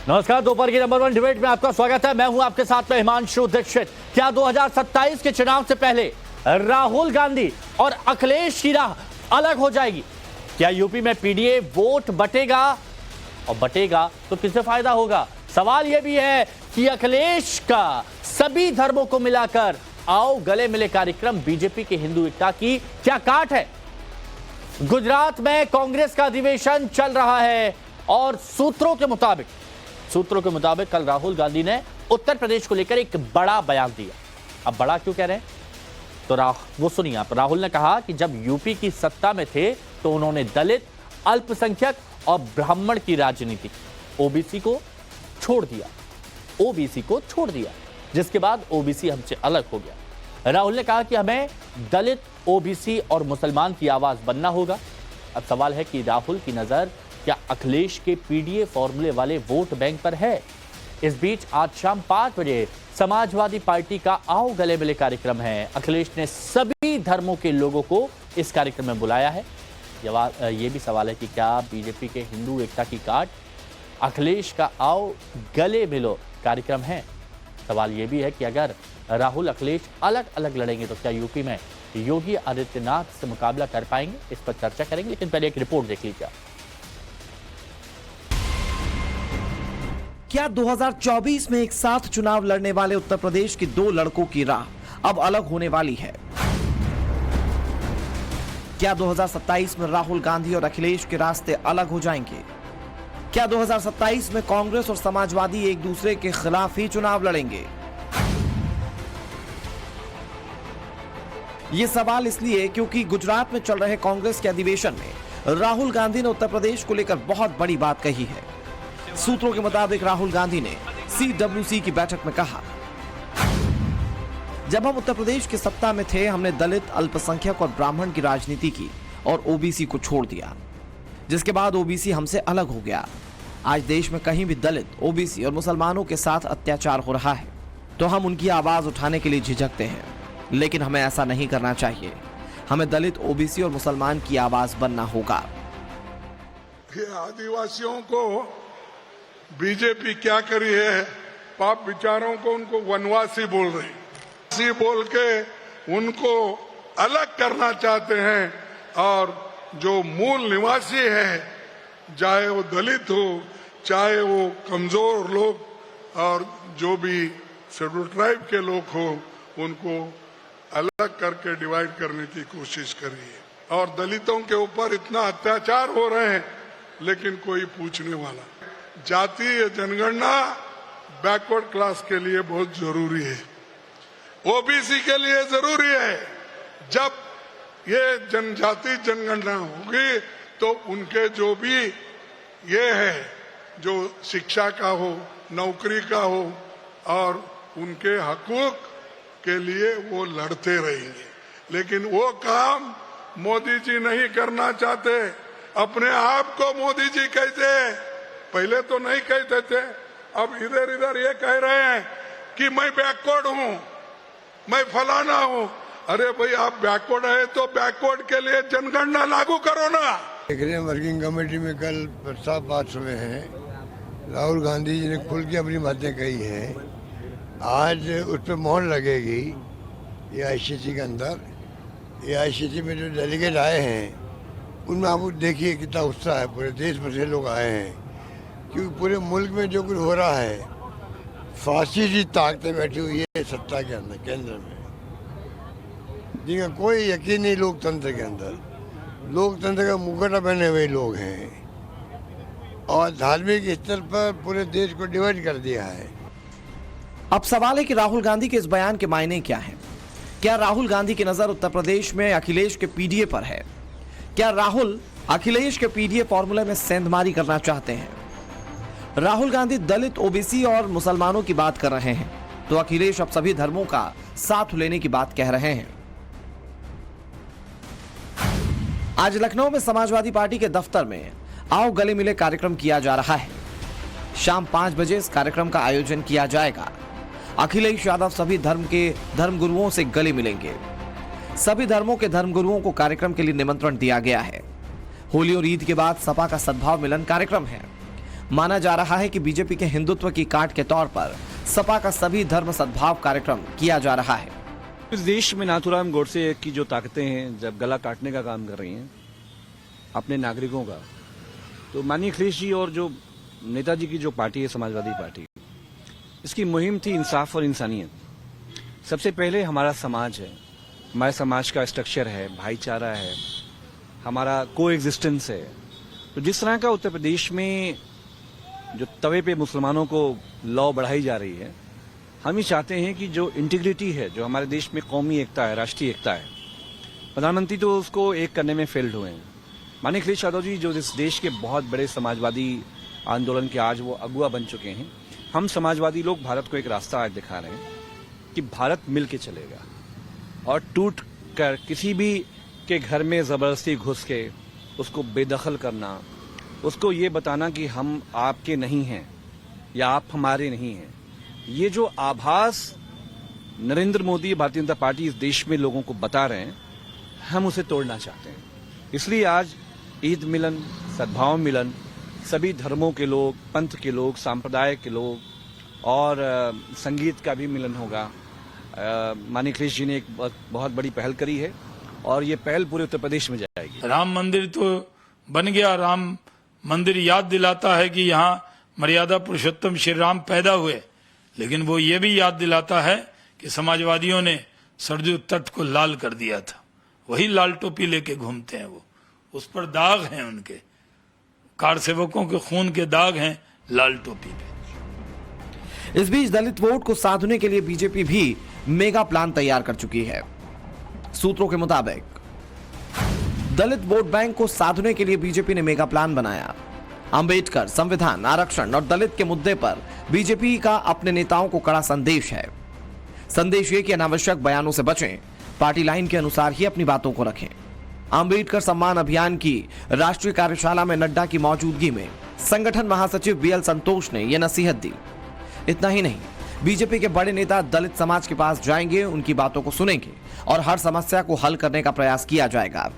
नमस्कार, दोपहर की नंबर 1 डिबेट में आपका स्वागत है। मैं हूं आपके साथ में हिमांशु दीक्षित। क्या 2027 के चुनाव से पहले राहुल गांधी और अखिलेश की राह अलग हो जाएगी? क्या यूपी में पीडीए वोट बटेगा, और बटेगा तो किससे फायदा होगा? सवाल यह भी है कि अखिलेश का सभी धर्मों को मिलाकर आओ गले मिले कार्यक्रम बीजेपी के हिंदू एकता की क्या काट है? गुजरात में कांग्रेस का अधिवेशन चल रहा है और सूत्रों के मुताबिक कल राहुल गांधी ने उत्तर प्रदेश को लेकर एक बड़ा बयान दिया। अब बड़ा क्यों कह रहे हैं तो वो सुनिए आप। राहुल ने कहा कि जब यूपी की सत्ता में थे तो उन्होंने दलित, अल्पसंख्यक और ब्राह्मण की राजनीति, ओबीसी को छोड़ दिया, जिसके बाद ओबीसी हमसे अलग हो गया। राहुल ने कहा कि हमें दलित, ओबीसी और मुसलमान की आवाज बनना होगा। अब सवाल है कि राहुल की नजर क्या अखिलेश के पीडीए फॉर्मूले वाले वोट बैंक पर है? इस बीच आज शाम 5 बजे समाजवादी पार्टी का आओ गले मिले कार्यक्रम है। अखिलेश ने सभी धर्मों के लोगों को इस कार्यक्रम में बुलाया है। ये भी सवाल है कि क्या बीजेपी के हिंदू एकता की काट अखिलेश का आओ गले मिलो कार्यक्रम है? सवाल यह भी है कि अगर राहुल अखिलेश अलग अलग लड़ेंगे तो क्या यूपी में योगी आदित्यनाथ से मुकाबला कर पाएंगे? इस पर चर्चा करेंगे, लेकिन पहले एक रिपोर्ट देख लीजिए। क्या 2024 में एक साथ चुनाव लड़ने वाले उत्तर प्रदेश के 2 लड़कों की राह अब अलग होने वाली है? क्या 2027 में राहुल गांधी और अखिलेश के रास्ते अलग हो जाएंगे? क्या 2027 में कांग्रेस और समाजवादी एक दूसरे के खिलाफ ही चुनाव लड़ेंगे? ये सवाल इसलिए क्योंकि गुजरात में चल रहे कांग्रेस के अधिवेशन में राहुल गांधी ने उत्तर प्रदेश को लेकर बहुत बड़ी बात कही है। सूत्रों के मुताबिक राहुल गांधी ने CWC की बैठक में कहा, जब हम उत्तर प्रदेश की सत्ता में थे हमने दलित, अल्पसंख्यक और ब्राह्मण की राजनीति की और ओबीसी को छोड़ दिया, जिसके बाद ओबीसी हमसे अलग हो गया। आज देश में कहीं भी दलित, ओबीसी और मुसलमानों के साथ अत्याचार हो रहा है तो हम उनकी आवाज उठाने के लिए झिझकते हैं, लेकिन हमें ऐसा नहीं करना चाहिए। हमें दलित, ओबीसी और मुसलमान की आवाज बनना होगा। आदिवासियों को बीजेपी क्या करी है, पाप विचारों को उनको वनवासी बोल रही, बोल के उनको अलग करना चाहते हैं। और जो मूल निवासी है, चाहे वो दलित हो, चाहे वो कमजोर लोग और जो भी शेड्यूल ट्राइब के लोग हो, उनको अलग करके डिवाइड करने की कोशिश करी है। और दलितों के ऊपर इतना अत्याचार हो रहे हैं लेकिन कोई पूछने वाला। जातीय जनगणना बैकवर्ड क्लास के लिए बहुत जरूरी है, ओबीसी के लिए जरूरी है। जब ये जनजाति जनगणना होगी तो उनके जो भी ये है, जो शिक्षा का हो, नौकरी का हो और उनके हकूक के लिए वो लड़ते रहेंगे। लेकिन वो काम मोदी जी नहीं करना चाहते। अपने आप को मोदी जी कहते, पहले तो नहीं कहते थे, अब इधर इधर ये कह रहे हैं कि मैं बैकवर्ड हूं, मैं फलाना हूं। अरे भाई, आप बैकवर्ड है तो बैकवर्ड के लिए जनगणना लागू करो ना। वर्किंग कमेटी में कल प्रस्ताव पास हुए हैं। राहुल गांधी जी ने खुल के अपनी बातें कही हैं। आज उस पर मोहर लगेगी ये आईसीसी के अंदर। ये आईसीसी में जो डेलीगेट आए हैं उनमें आप देखिए कितना उत्साह है, पूरे देश भर से लोग आए हैं। क्योंकि पूरे मुल्क में जो कुछ हो रहा है, फासिस्टी ताकतें बैठी हुई है सत्ता के अंदर, केंद्र में, जिनका कोई यकीन नहीं लोकतंत्र के अंदर। लोकतंत्र का मुखौटा पहने हुए लोग हैं और धार्मिक स्तर पर पूरे देश को डिवाइड कर दिया है। अब सवाल है कि राहुल गांधी के इस बयान के मायने क्या हैं? क्या राहुल गांधी की नजर उत्तर प्रदेश में अखिलेश के पीडीए पर है? क्या राहुल अखिलेश के पीडीए फॉर्मूले में सेंधमारी करना चाहते हैं? राहुल गांधी दलित, ओबीसी और मुसलमानों की बात कर रहे हैं तो अखिलेश अब सभी धर्मों का साथ लेने की बात कह रहे हैं। आज लखनऊ में समाजवादी पार्टी के दफ्तर में आओ गले मिले कार्यक्रम किया जा रहा है। शाम 5 बजे इस कार्यक्रम का आयोजन किया जाएगा। अखिलेश यादव सभी धर्म के धर्मगुरुओं से गले मिलेंगे। सभी धर्मों के धर्मगुरुओं को कार्यक्रम के लिए निमंत्रण दिया गया है। होली और ईद के बाद सपा का सद्भाव मिलन कार्यक्रम है। माना जा रहा है कि बीजेपी के हिंदुत्व की काट के तौर पर सपा का सभी धर्म सद्भाव कार्यक्रम किया जा रहा है। इस देश में नाथूराम गोडसे की जो ताकतें हैं, जब गला काटने का काम कर रही हैं अपने नागरिकों का, तो माननीय अखिलेश जी और जो नेताजी की जो पार्टी है समाजवादी पार्टी, इसकी मुहिम थी इंसाफ और इंसानियत। सबसे पहले हमारा समाज है, हमारे समाज का स्ट्रक्चर है, भाईचारा है, हमारा कोएग्जिस्टेंस है। तो जिस तरह का उत्तर प्रदेश में जो तवे पे मुसलमानों को लॉ बढ़ाई जा रही है, हम ही चाहते हैं कि जो इंटीग्रिटी है, जो हमारे देश में कौमी एकता है, राष्ट्रीय एकता है, प्रधानमंत्री तो उसको एक करने में फेल्ड हुए हैं। माननीय अखिलेश यादव जी जो इस देश के बहुत बड़े समाजवादी आंदोलन के आज वो अगुआ बन चुके हैं, हम समाजवादी लोग भारत को एक रास्ता आज दिखा रहे हैं कि भारत मिल के चलेगा और टूट कर किसी भी के घर में ज़बरदस्ती घुस के उसको बेदखल करना, उसको ये बताना कि हम आपके नहीं हैं या आप हमारे नहीं हैं, ये जो आभास नरेंद्र मोदी भारतीय जनता पार्टी इस देश में लोगों को बता रहे हैं, हम उसे तोड़ना चाहते हैं। इसलिए आज ईद मिलन, सद्भाव मिलन, सभी धर्मों के लोग, पंथ के लोग, सांप्रदाय के लोग और संगीत का भी मिलन होगा। माननीय अखिलेश जी ने एक बहुत बड़ी पहल करी है और ये पहल पूरे उत्तर प्रदेश में जाएगी। राम मंदिर तो बन गया, राम मंदिर याद दिलाता है कि यहाँ मर्यादा पुरुषोत्तम श्री राम पैदा हुए, लेकिन वो ये भी याद दिलाता है कि समाजवादियों ने सरजू तट को लाल कर दिया था। वही लाल टोपी लेके घूमते हैं, वो उस पर दाग हैं, उनके कार सेवकों के खून के दाग हैं लाल टोपी पे। इस बीच दलित वोट को साधने के लिए बीजेपी भी मेगा प्लान तैयार कर चुकी है। सूत्रों के मुताबिक दलित वोट बैंक को साधने के लिए बीजेपी ने मेगा प्लान बनाया। अंबेडकर, संविधान, आरक्षण और दलित के मुद्दे पर बीजेपी का अपने नेताओं को कड़ा संदेश है। संदेश ये कि अनावश्यक बयानों से बचें, पार्टी लाइन के अनुसार ही अपनी बातों को रखें। अंबेडकर सम्मान अभियान की राष्ट्रीय कार्यशाला में नड्डा की मौजूदगी में संगठन महासचिव बीएल संतोष ने यह नसीहत दी। इतना ही नहीं, बीजेपी के बड़े नेता दलित समाज के पास जाएंगे, उनकी बातों को सुनेंगे और हर समस्या को हल करने का प्रयास किया जाएगा।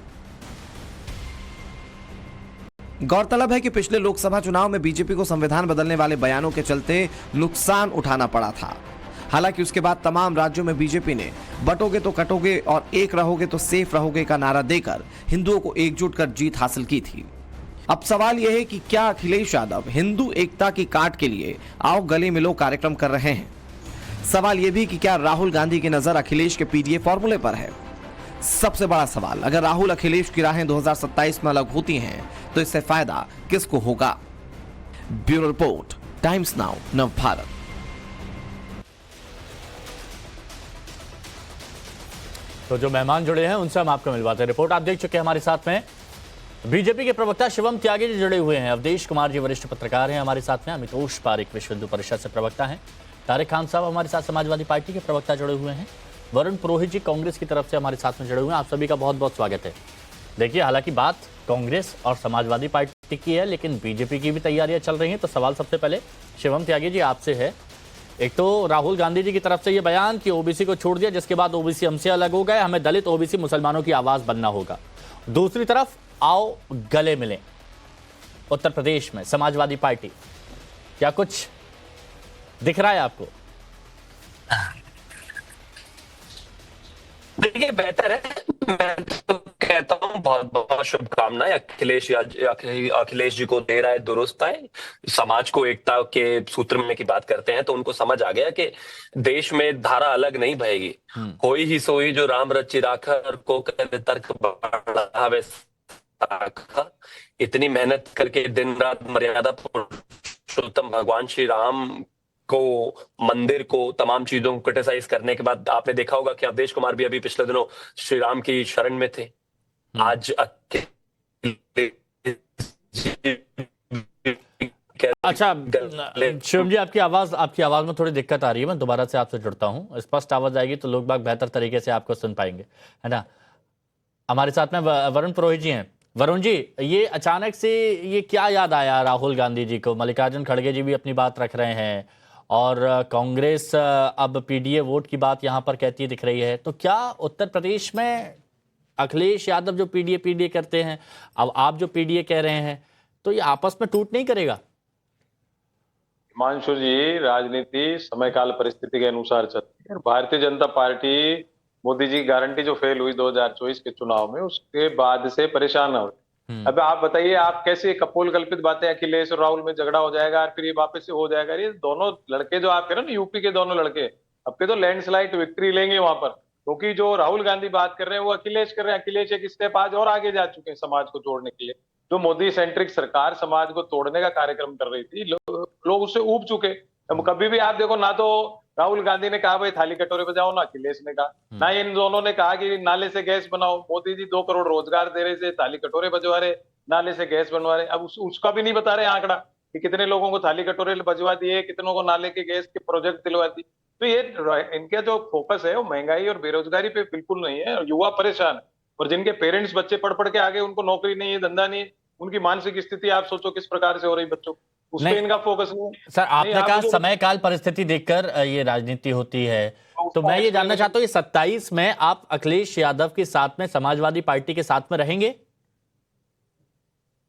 गौरतलब है कि पिछले लोकसभा चुनाव में बीजेपी को संविधान बदलने वाले बयानों के चलते नुकसान उठाना पड़ा था। हालांकि उसके बाद तमाम राज्यों में बीजेपी ने बटोगे तो कटोगे और एक रहोगे तो सेफ रहोगे का नारा देकर हिंदुओं को एकजुट कर जीत हासिल की थी। अब सवाल यह है कि क्या अखिलेश यादव हिंदू एकता की काट के लिए आओ गले मिलो कार्यक्रम कर रहे हैं? सवाल यह भी कि क्या राहुल गांधी की नजर अखिलेश के पीडीए फॉर्मूले पर है? सबसे बड़ा सवाल, अगर राहुल अखिलेश की राहें 2027 में अलग होती हैं तो इससे फायदा किसको होगा? ब्यूरो रिपोर्ट, टाइम्स नाउ, नव भारत। तो जो मेहमान जुड़े हैं उनसे हम आपको मिलवाते हैं। रिपोर्ट आप देख चुके हैं हमारे साथ में बीजेपी के प्रवक्ता शिवम त्यागी जी जुड़े हुए हैं, अवधेश कुमार जी वरिष्ठ पत्रकार हैं हमारे साथ में, अमितोष पारिक विश्व हिंदू परिषद से प्रवक्ता हैं, तारिक खान साहब हमारे साथ समाजवादी पार्टी के प्रवक्ता जुड़े हुए हैं, वरुण पुरोहित जी कांग्रेस की तरफ से हमारे साथ में जुड़े हुए हैं। आप सभी का बहुत बहुत स्वागत है। देखिए, हालांकि बात कांग्रेस और समाजवादी पार्टी की है, लेकिन बीजेपी की भी तैयारियां चल रही हैं। तो सवाल सबसे पहले शिवम त्यागी जी आपसे है। एक तो राहुल गांधी जी की तरफ से ये बयान कि ओबीसी को छोड़ दिया, जिसके बाद ओबीसी हमसे अलग हो गए, हमें दलित ओबीसी मुसलमानों की आवाज बनना होगा। दूसरी तरफ आओ गले मिलें, उत्तर प्रदेश में समाजवादी पार्टी, क्या कुछ दिख रहा है आपको? देखिए, बेहतर है। मैं तो कहता हूँ बहुत बहुत शुभकामनाएं अखिलेश जी को दे रहा है, दुरुस्त है। समाज को एकता के सूत्र में की बात करते हैं तो उनको समझ आ गया कि देश में धारा अलग नहीं बहेगी। होई ही सोई जो राम रचि राखा को करे तर्क बढ़ावे साखा। इतनी मेहनत करके दिन रात मर्यादा पुरुषोत्तम भगवान श्री राम को, मंदिर को, तमाम चीजों को क्रिटिसाइज करने के बाद आपने देखा होगा कि अवधेश कुमार भी अभी पिछले दिनों श्री राम की शरण में थे। आज अच्छा शिवम जी, आपकी आवाज में थोड़ी दिक्कत आ रही है। मैं दोबारा से आपसे जुड़ता हूँ, स्पष्ट आवाज आएगी तो लोग बाग बेहतर तरीके से आपको सुन पाएंगे, है ना। हमारे साथ में वरुण पुरोहित जी हैं। वरुण जी, ये अचानक से ये क्या याद आया राहुल गांधी जी को? मल्लिकार्जुन खड़गे जी भी अपनी बात रख रहे हैं और कांग्रेस अब पीडीए वोट की बात यहाँ पर कहती दिख रही है। तो क्या उत्तर प्रदेश में अखिलेश यादव जो पीडीए करते हैं, अब आप जो पीडीए कह रहे हैं, तो ये आपस में टूट नहीं करेगा? हिमांशु जी, राजनीति समय काल परिस्थिति के अनुसार चलती है। भारतीय जनता पार्टी मोदी जी की गारंटी जो फेल हुई 2024 के चुनाव में, उसके बाद से परेशान हो। अब आप बताइए, आप कैसे कपोल कल्पित बातें, अखिलेश और राहुल में झगड़ा हो जाएगा और फिर ये वापस से हो जाएगा। ये दोनों लड़के जो आप कह रहे हो ना, यूपी के दोनों लड़के, अब के तो लैंडस्लाइड विक्ट्री लेंगे वहां पर, क्योंकि जो राहुल गांधी बात कर रहे हैं वो अखिलेश कर रहे हैं। अखिलेश एक स्टेप आज और आगे जा चुके हैं समाज को जोड़ने के लिए। जो मोदी सेंट्रिक सरकार समाज को तोड़ने का कार्यक्रम कर रही थी, लोग उससे ऊब चुके। अब कभी भी आप देखो ना, तो राहुल गांधी ने कहा भाई थाली कटोरे बजाओ, ना अखिलेश ने कहा, ना इन दोनों ने कहा कि नाले से गैस बनाओ। मोदी जी 2 करोड़ रोजगार दे रहे थे, थाली कटोरे बजवा रहे, नाले से गैस बनवा रहे। अब उसका भी नहीं बता रहे आंकड़ा कि कितने लोगों को थाली कटोरे बजवा दिए, कितनों को नाले के गैस के प्रोजेक्ट दिलवा दिए। तो ये इनका जो फोकस है वो महंगाई और बेरोजगारी पे बिल्कुल नहीं है। युवा परेशान है, और जिनके पेरेंट्स बच्चे पढ़ पढ़ के आगे, उनको नौकरी नहीं है, धंधा नहीं है, उनकी मानसिक स्थिति आप सोचो किस प्रकार से हो रही बच्चों, उस पर इनका फोकस नहीं है। सर, आपने कहा समय काल परिस्थिति देखकर ये राजनीति होती है, तो मैं ये जानना चाहता हूँ ये 27 में आप अखिलेश यादव के साथ में समाजवादी पार्टी के साथ में रहेंगे?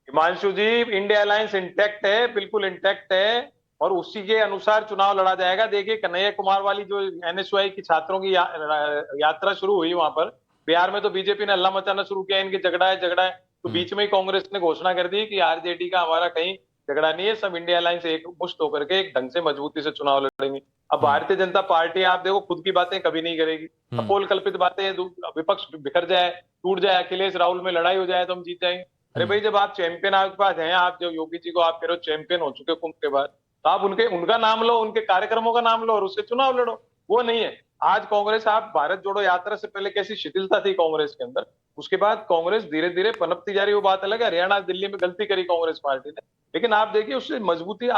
हिमांशु जी, इंडिया अलायंस इंटैक्ट है, बिल्कुल इंटैक्ट है, और उसी के अनुसार चुनाव लड़ा जाएगा। देखिए, कन्हैया कुमार वाली जो एनएसयूआई की छात्रों की यात्रा शुरू हुई वहां पर बिहार में, तो बीजेपी ने हल्ला मचाना शुरू किया, इनके झगड़ा है। तो बीच में ही कांग्रेस ने घोषणा कर दी कि आरजेडी का हमारा कहीं झगड़ा नहीं है, सब इंडिया अलायंस एक मुश्त होकर के एक ढंग से मजबूती से चुनाव लड़ेंगे। अब भारतीय जनता पार्टी आप देखो खुद की बातें कभी नहीं करेगी, कपोल कल्पित बातें, विपक्ष बिखर जाए, टूट जाए, अखिलेश राहुल में लड़ाई हो जाए तो हम जीत जाएंगे। अरे भाई, जब आप चैंपियन आपके पास हैं, आप जो योगी जी को आप कह रहे हो चैंपियन हो चुके कुंभ के बाद, तो आप उनका नाम लो, उनके कार्यक्रमों का नाम लो और उससे चुनाव लड़ो। वो नहीं है। आज कांग्रेस, आप भारत जोड़ो यात्रा से पहले कैसी शिथिलता थी कांग्रेस के अंदर, उसके बाद कांग्रेस धीरे धीरे पनपती जा रही, वो बात अलग है। हरियाणा दिल्ली में गलती करी कांग्रेस पार्टी ने, लेकिन आप देखिए उससे मजबूती जो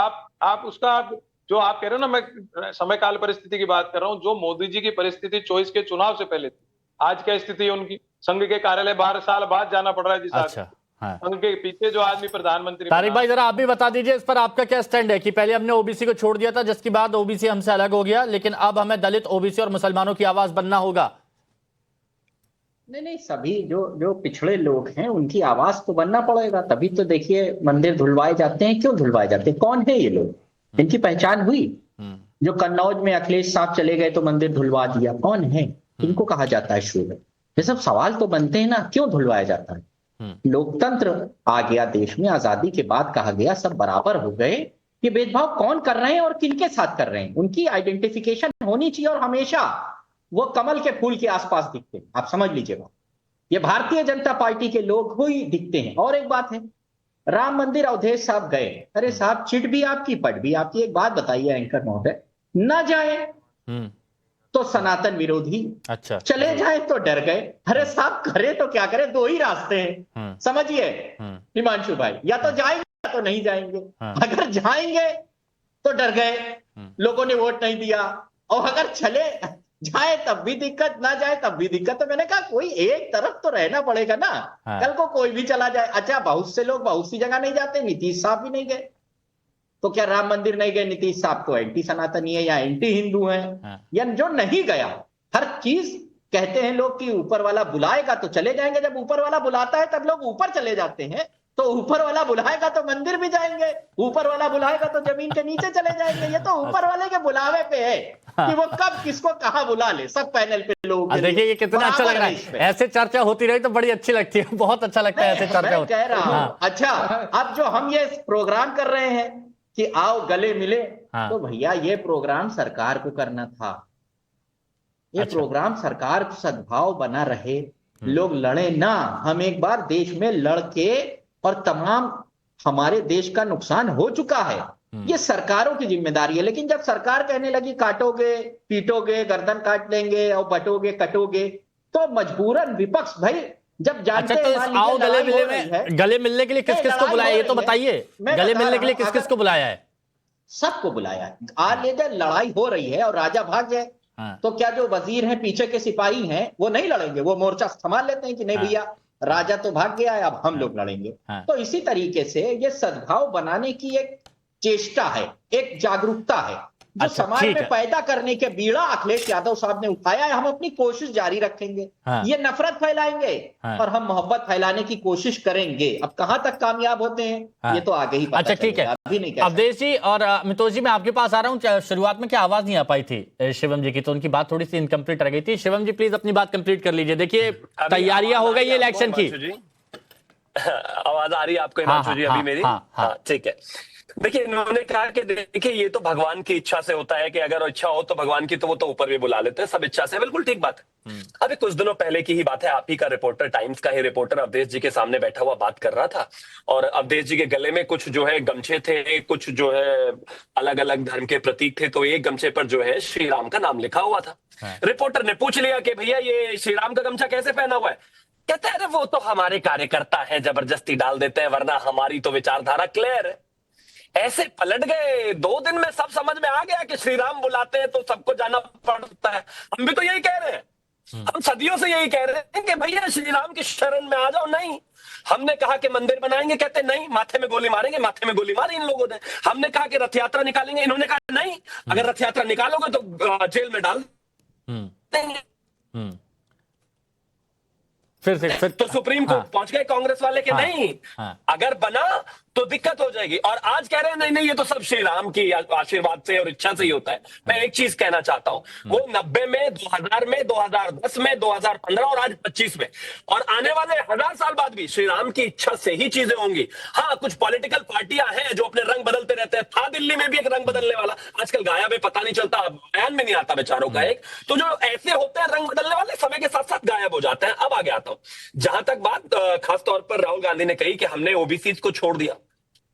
आप कह रहे हो ना, मैं समय काल परिस्थिति की बात कर रहा हूँ। जो मोदी जी की परिस्थिति 24 के चुनाव से पहले थी, आज क्या स्थिति है उनकी? संघ के कार्यालय 12 साल बाद जाना पड़ रहा है। अच्छा, हाँ। संघ के पीछे जो आदमी प्रधानमंत्री। तारिक भाई, जरा आप भी बता दीजिए इस पर आपका क्या स्टैंड है कि पहले हमने ओबीसी को छोड़ दिया था, जिसके बाद ओबीसी हमसे अलग हो गया, लेकिन अब हमें दलित, ओबीसी और मुसलमानों की आवाज बनना होगा। नहीं, सभी जो पिछड़े लोग हैं उनकी आवाज तो बनना पड़ेगा, तभी तो देखिए मंदिर धुलवाए जाते हैं। क्यों धुलवाए जाते हैं? कौन है ये लोग? इनकी पहचान हुई? जो कन्नौज में अखिलेश साहब चले गए तो मंदिर धुलवा दिया, कौन है? इनको कहा जाता है शूद्र। ये सब सवाल तो बनते हैं ना, क्यों धुलवाया जाता है? लोकतंत्र आ गया देश में, आजादी के बाद कहा गया सब बराबर हो गए। ये भेदभाव कौन कर रहे हैं और किनके साथ कर रहे हैं, उनकी आइडेंटिफिकेशन होनी चाहिए, और हमेशा वो कमल के फूल के आसपास दिखते हैं। आप समझ लीजिएगा, ये भारतीय जनता पार्टी के लोग ही दिखते हैं। और एक बात है, राम मंदिर अवधेश साहब गए, अरे साहब चिट भी आपकी, पट भी आपकी। एक बात बताइए एंकर महोदय, न जाए तो सनातन विरोधी, अच्छा, चले जाए तो डर गए। अरे साहब, करे तो क्या करे, 2 ही रास्ते हैं, समझिए हिमांशु भाई, या तो जाएंगे या तो नहीं जाएंगे। अगर जाएंगे तो डर गए, लोगों ने वोट नहीं दिया, और अगर चले जाए तब भी दिक्कत, ना जाए तब भी दिक्कत। तो मैंने कहा कोई एक तरफ तो रहना पड़ेगा ना। कल को कोई भी चला जाए। अच्छा, बहुत से लोग बहुत सी जगह नहीं जाते, नीतीश साहब भी नहीं गए, तो क्या राम मंदिर नहीं गए? नीतीश साहब तो एंटी सनातनी है या एंटी हिंदू है? या जो नहीं गया, हर चीज कहते हैं लोग कि ऊपर वाला बुलाएगा तो चले जाएंगे। जब ऊपर वाला बुलाता है तब लोग ऊपर चले जाते हैं, तो ऊपर वाला बुलाएगा तो मंदिर भी जाएंगे, ऊपर वाला बुलाएगा तो जमीन के नीचे चले जाएंगे। ये तो ऊपर वाले के बुलावे पे है कि वो कब किसको कहाँ बुला ले। सब पैनल पे लोग देखिए ये कितना अच्छा लग रहा है, ऐसे चर्चा होती रही तो बड़ी अच्छी लगती है, बहुत अच्छा लगता है ऐसे चर्चा होती है। कह रहा हूँ, अच्छा, अब जो हम ये प्रोग्राम कर रहे हैं कि आओ गले मिले, तो भैया ये प्रोग्राम सरकार को करना था। ये प्रोग्राम सरकार को सद्भाव बना रहे, लोग लड़े ना। हम एक बार देश में लड़के, और तमाम हमारे देश का नुकसान हो चुका है, ये सरकारों की जिम्मेदारी है। लेकिन जब सरकार कहने लगी काटोगे, पीटोगे, गर्दन काट लेंगे और बटोगे, कटोगे, तो मजबूरन विपक्ष भाई जब जानते हैं। तो आओ गले मिलने के लिए किस किस को बुलाया, ये तो बताइए। गले मिलने के लिए किस किस को बुलाया है? सबको बुलाया है। आज ले जाए, लड़ाई हो रही है और राजा भाग जाए, तो क्या जो वजीर हैं, पीछे के सिपाही हैं, वो नहीं लड़ेंगे? वो मोर्चा संभाल लेते हैं कि नहीं भैया राजा तो भाग गया है, अब हम लोग लड़ेंगे। तो इसी तरीके से ये सद्भाव बनाने की एक चेष्टा है, एक जागरूकता है। जो अच्छा, समाज ठीक में है। पैदा करने के बीड़ा अखिलेश यादव साहब ने उठाया है, हम अपनी कोशिश जारी रखेंगे। हाँ। ये नफरत फैलाएंगे हाँ। और हम मोहब्बत फैलाने की कोशिश करेंगे। अब कहां तक कामयाब होते हैं हाँ। ये तो आगे ही पता अच्छा, ठीक है। चलेगा, अभी नहीं कह सकते। अवधेश जी और मितोष जी, मैं आपके पास आ रहा हूँ। शुरुआत में क्या आवाज नहीं आ पाई थी शिवम जी की, तो उनकी बात थोड़ी सी इनकम्प्लीट रह गई थी। शिवम जी प्लीज अपनी बात कंप्लीट कर लीजिए। देखिए तैयारियां हो गई है इलेक्शन की। आवाज आ रही है आपको हिमांशु जी? अभी मेरी हाँ ठीक है। देखिए इन्होंने कहा कि देखिए ये तो भगवान की इच्छा से होता है कि अगर इच्छा हो तो भगवान की, तो वो तो ऊपर भी बुला लेते हैं, सब इच्छा से। बिल्कुल ठीक बात है। अभी कुछ दिनों पहले की ही बात है, आप ही का रिपोर्टर, टाइम्स का ही रिपोर्टर अवधेश जी के सामने बैठा हुआ बात कर रहा था और अवधेश जी के गले में कुछ जो है गमछे थे, कुछ जो है अलग अलग धर्म के प्रतीक थे, तो एक गमछे पर जो है श्री राम का नाम लिखा हुआ था। रिपोर्टर ने पूछ लिया कि भैया ये श्री राम का गमछा कैसे पहना हुआ है? कहते हैं अरे वो तो हमारे कार्यकर्ता है, जबरदस्ती डाल देते हैं, वरना हमारी तो विचारधारा क्लियर है। ऐसे पलट गए, 2 दिन में सब समझ में आ गया कि श्री राम बुलाते हैं तो सबको जाना पड़ता है। हम भी तो यही कह रहे हैं, हम सदियों से यही कह रहे हैं कि भैया श्री राम की शरण में आ जाओ। नहीं, हमने कहा कि मंदिर बनाएंगे, कहते नहीं, माथे में गोली मारेंगे। माथे में गोली मारी इन लोगों ने। हमने कहा कि रथ यात्रा निकालेंगे, इन्होंने कहा नहीं, अगर रथ यात्रा निकालोगे तो जेल में डाल देंगे। फिर तो सुप्रीम कोर्ट पहुंच गए कांग्रेस वाले के नहीं, अगर बना तो दिक्कत हो जाएगी। और आज कह रहे हैं नहीं नहीं ये तो सब श्री राम की आशीर्वाद से और इच्छा से ही होता है। मैं एक चीज कहना चाहता हूं, वो 90 में, 2000 में, 2010 में, 2015 और आज 25 में और आने वाले 1000 साल बाद भी श्री राम की इच्छा से ही चीजें होंगी। हाँ, कुछ पॉलिटिकल पार्टियां हैं जो अपने रंग बदलते रहते हैं। था दिल्ली में भी एक रंग बदलने वाला, आजकल गायब है, पता नहीं चलता, बयान में नहीं आता बेचारों का एक। तो जो ऐसे होते हैं रंग बदलने वाले, समय के साथ साथ गायब हो जाते हैं। अब आगे आता हूं, जहां तक बात खासतौर पर राहुल गांधी ने कही कि हमने ओबीसी को छोड़ दिया।